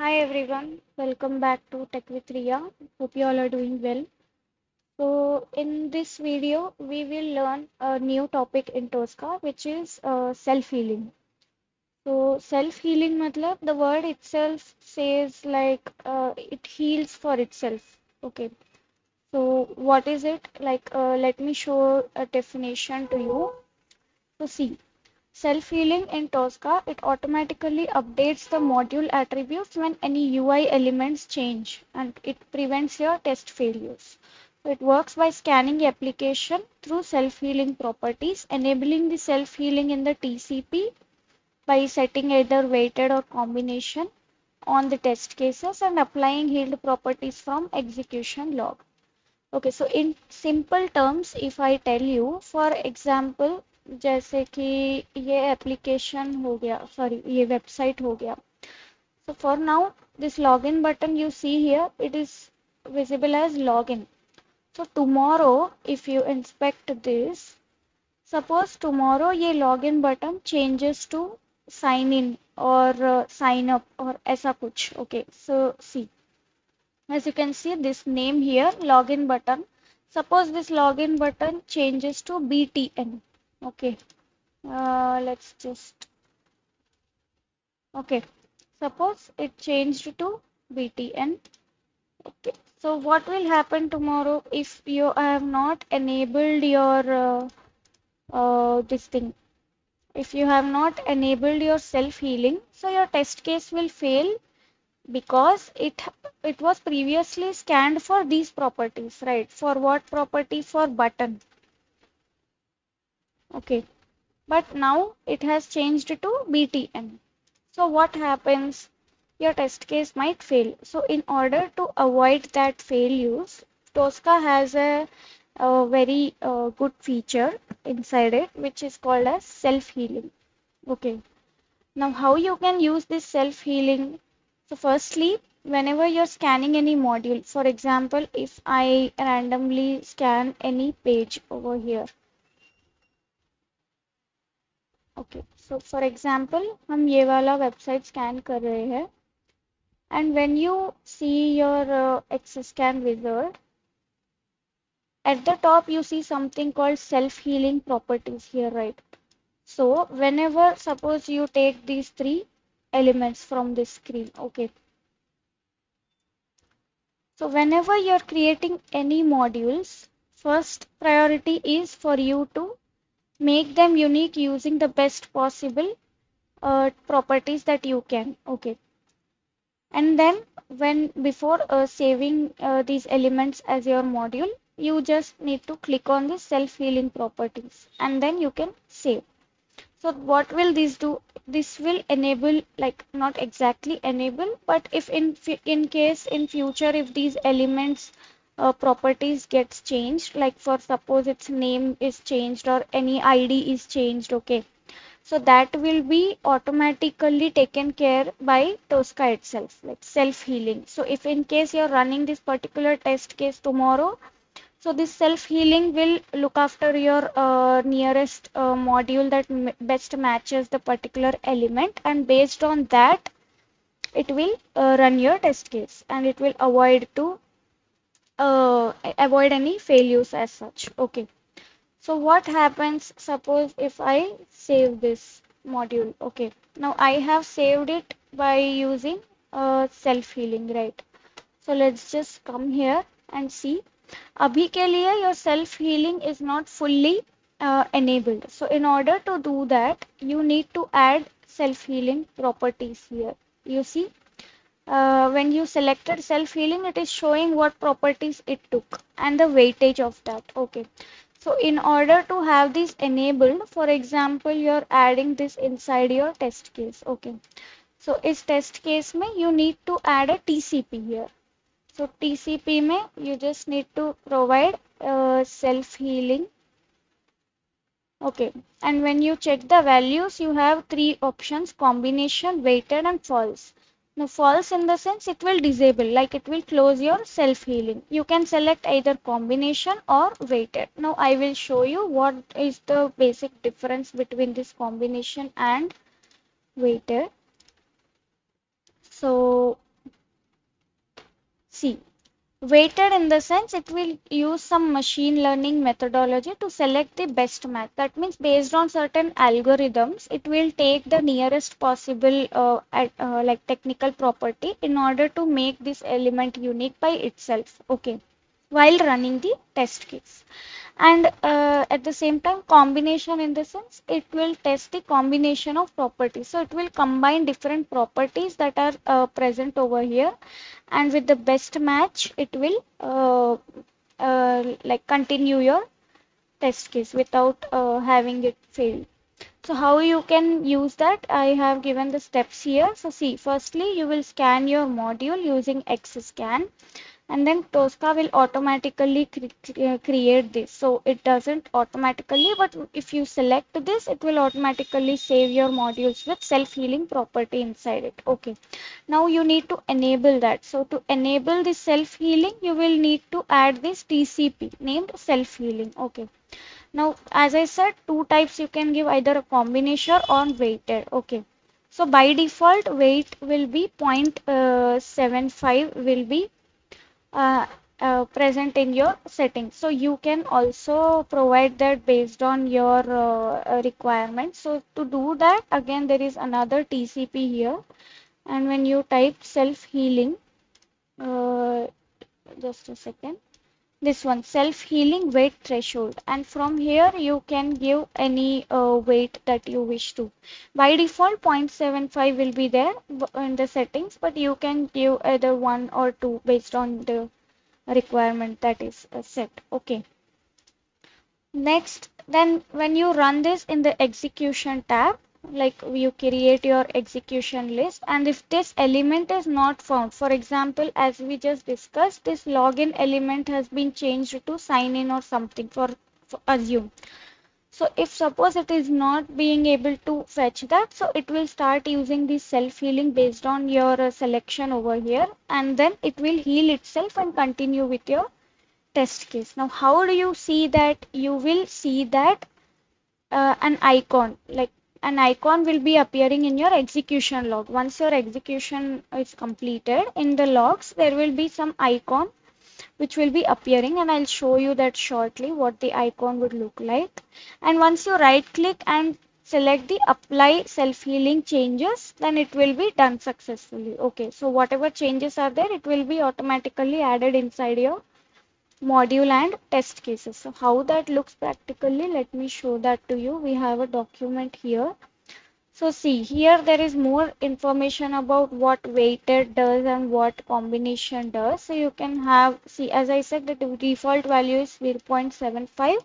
Hi everyone, welcome back to Tech with Riya. Hope you all are doing well. So in this video, we will learn a new topic in Tosca, which is self-healing. So self-healing matlab the word itself says like it heals for itself. Okay. So what is it? Like let me show a definition to you. So see, self-healing in Tosca, it automatically updates the module attributes when any UI elements change and it prevents your test failures. So it works by scanning the application through self-healing properties, enabling the self-healing in the TCP by setting either weighted or combination on the test cases and applying healed properties from execution log. Okay, so in simple terms, if I tell you, for example, जैसे कि ये application हो गया, sorry ये website हो गया. So for now, this login button you see here, it is visible as login. So tomorrow, if you inspect this, suppose tomorrow ये login button changes to sign in or sign up or ऐसा कुछ. Okay, so see. As you can see this name here, login button. Suppose this login button changes to BTN. Okay. Let's just, okay. Suppose it changed to BTN. Okay. So what will happen tomorrow if you have not enabled your this thing? If you have not enabled your self-healing, so your test case will fail because it was previously scanned for these properties, right? For what property? For button. Okay, but now it has changed to BTN. So what happens? Your test case might fail. So in order to avoid that failures, Tosca has a very good feature inside it, which is called as self-healing. Okay, now, how you can use this self-healing? So, firstly, whenever you're scanning any module, for example, if I randomly scan any page over here, okay. So, for example, हम ये वाला website scan कर रहे हैं, and when you see your access scan wizard, at the top you see something called self-healing properties here, right? So, whenever suppose you take these three elements from this screen, okay. So whenever you're creating any modules, first priority is for you to make them unique using the best possible properties that you can. Okay. And then when before saving these elements as your module, you just need to click on the self-healing properties and then you can save. So what will this do? This will enable, like not exactly enable, but if in case in future if these elements properties gets changed, like for suppose its name is changed or any ID is changed, okay. So that will be automatically taken care by Tosca itself, like self-healing. So if in case you're running this particular test case tomorrow, so this self-healing will look after your nearest module that best matches the particular element, and based on that it will run your test case and it will avoid any failures as such. Okay. So what happens suppose if I save this module? Okay. Now I have saved it by using self-healing, right? So let's just come here and see. अभी के लिए your self healing is not fully enabled. So in order to do that, you need to add self healing properties here. You see, when you selected self healing, it is showing what properties it took and the weightage of that. Okay. So in order to have this enabled, for example, you're adding this inside your test case. Okay. So is test case में you need to add a TCP here. So TCP में you just need to provide self-healing. Okay. And when you check the values, you have three options: combination, weighted, and false. Now false in the sense it will disable, like it will close your self-healing. You can select either combination or weighted. Now I will show you what is the basic difference between this combination and weighted. So See, weighted in the sense it will use some machine learning methodology to select the best match. That means based on certain algorithms, it will take the nearest possible like technical property in order to make this element unique by itself. Okay, while running the test case. And at the same time, combination in the sense it will test the combination of properties. So it will combine different properties that are present over here, and with the best match it will like continue your test case without having it fail. So how you can use that, I have given the steps here. So see, firstly you will scan your module using XScan, and then Tosca will automatically create this. So it doesn't automatically, but if you select this, it will automatically save your modules with self-healing property inside it. Okay. Now you need to enable that. So to enable this self-healing, you will need to add this TCP named self-healing. Okay. Now, as I said, two types you can give, either a combination or weighted. Okay. So by default, weight will be 0.75 will be uh, present in your settings. So you can also provide that based on your requirements. So to do that, again, there is another TCP here. And when you type self-healing, uh, just a second, this one, self-healing weight threshold. And from here, you can give any weight that you wish to. By default, 0.75 will be there in the settings, but you can give either one or two based on the requirement that is set. Okay. Next, then when you run this in the execution tab, like you create your execution list, and if this element is not found, for example, as we just discussed, this login element has been changed to sign in or something for assume. So if suppose it is not being able to fetch that, so it will start using the self-healing based on your selection over here, and then it will heal itself and continue with your test case. Now, how do you see that? You will see that an icon, like an icon will be appearing in your execution log. Once your execution is completed, in the logs, there will be some icon which will be appearing, and I'll show you that shortly what the icon would look like. And once you right click and select the apply self-healing changes, then it will be done successfully. Okay, so whatever changes are there, it will be automatically added inside your module and test cases. So how that looks practically, let me show that to you. We have a document here. So see, here there is more information about what weighted does and what combination does. So you can have, see, as I said, the default value is 0.75,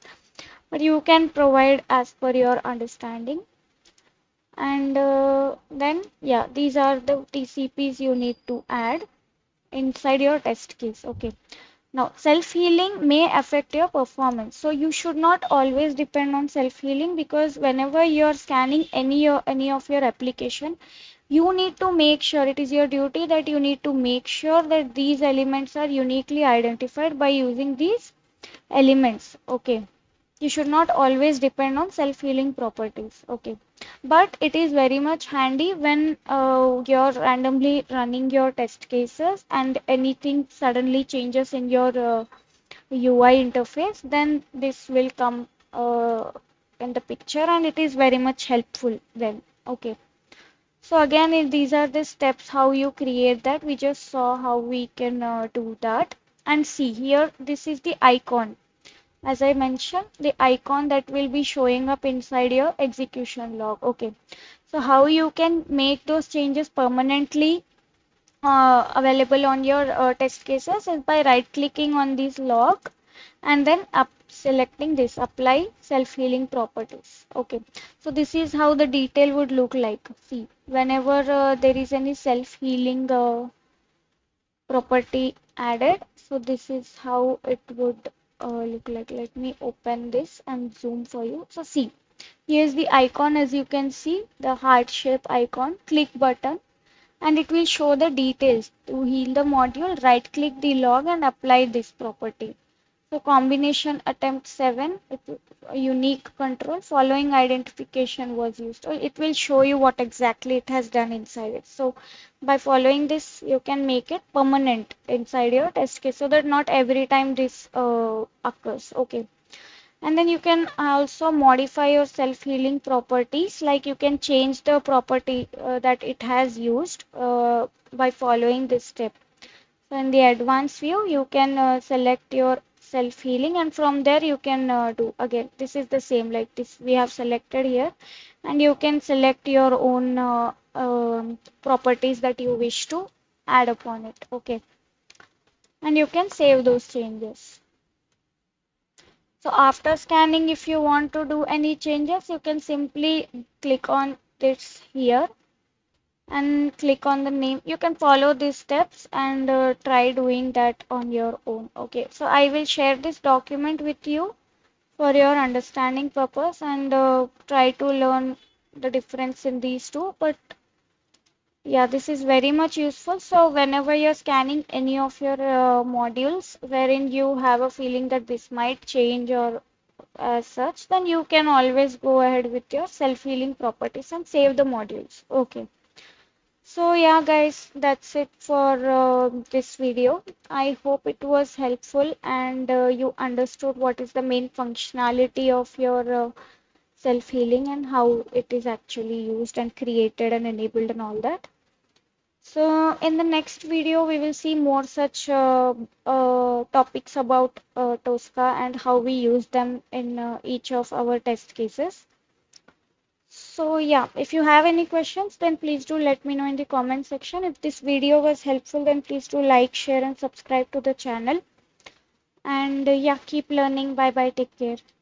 but you can provide as per your understanding. And then, yeah, these are the TCPs you need to add inside your test case. Okay. Now, self-healing may affect your performance. So you should not always depend on self-healing, because whenever you are scanning any of your application, you need to make sure, it is your duty that you need to make sure that these elements are uniquely identified by using these elements. Okay. You should not always depend on self-healing properties. Okay. But it is very much handy when you're randomly running your test cases and anything suddenly changes in your UI interface, then this will come in the picture, and it is very much helpful then. Okay. So again, these are the steps how you create that. We just saw how we can do that. And see here, this is the icon. As I mentioned, the icon that will be showing up inside your execution log. Okay. So how you can make those changes permanently available on your test cases is by right clicking on this log and then up selecting this apply self-healing properties. Okay, so this is how the detail would look like. See, whenever there is any self-healing property added, so this is how it would look like. Let me open this and zoom for you. So see, here's the icon. As you can see, the heart shape icon, click button, and it will show the details. To heal the module, right click the log and apply this property. So combination attempt 7, a unique control following identification was used. So it will show you what exactly it has done inside it. So by following this, you can make it permanent inside your test case so that not every time this occurs. Okay. And then you can also modify your self-healing properties, like you can change the property that it has used by following this step. So in the advanced view, you can select your self-healing, and from there you can do again. This is the same like this we have selected here, and you can select your own properties that you wish to add upon it. Okay, and you can save those changes. So after scanning, if you want to do any changes, you can simply click on this here and click on the name. You can follow these steps and try doing that on your own. Okay, so I will share this document with you for your understanding purpose, and try to learn the difference in these two. But yeah, this is very much useful. So whenever you're scanning any of your modules wherein you have a feeling that this might change or as such, then you can always go ahead with your self-healing properties and save the modules. Okay. So yeah, guys, that's it for this video. I hope it was helpful and you understood what is the main functionality of your self-healing and how it is actually used and created and enabled and all that. So in the next video, we will see more such topics about Tosca and how we use them in each of our test cases. So yeah, if you have any questions, then please do let me know in the comment section. If this video was helpful, then please do like, share, and subscribe to the channel. And yeah, keep learning. Bye bye. Take care.